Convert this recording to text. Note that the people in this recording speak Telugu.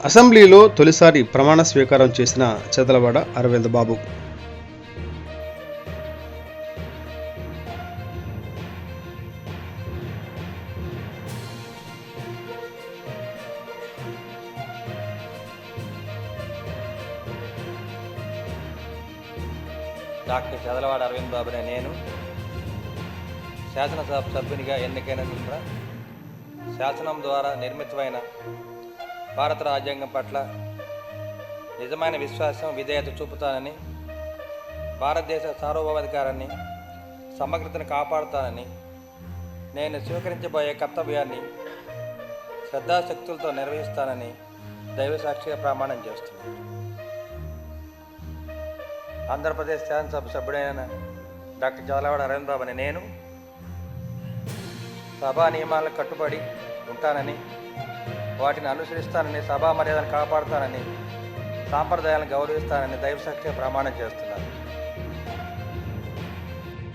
అసెంబ్లీలో తొలిసారి ప్రమాణ స్వీకారం చేసిన చదలవాడ అరవింద్ బాబు. డాక్టర్ చదలవాడ అరవింద్ బాబునే నేను శాసనసభ సభ్యునిగా ఎన్నికైన నిండా శాసనం ద్వారా నిర్మితమైన భారత రాజ్యాంగం పట్ల నిజమైన విశ్వాసం విధేయత చూపుతానని, భారతదేశ సార్వభౌమాధికారాన్ని సమగ్రతను కాపాడుతానని, నేను స్వీకరించబోయే కర్తవ్యాన్ని శ్రద్ధాశక్తులతో నిర్వహిస్తానని దైవసాక్షిగా ప్రమాణం చేస్తున్నాను. ఆంధ్రప్రదేశ్ శాసనసభ సభ్యుడైన డాక్టర్ చదలవాడ అరవింద్ బాబుని నేను సభా నియమాలకు కట్టుబడి ఉంటానని, వాటిని అనుసరిస్తానని, సభా మర్యాదను కాపాడుతానని, సాంప్రదాయాలను గౌరవిస్తానని దైవసాక్షిగా ప్రమాణం చేస్తున్నాను.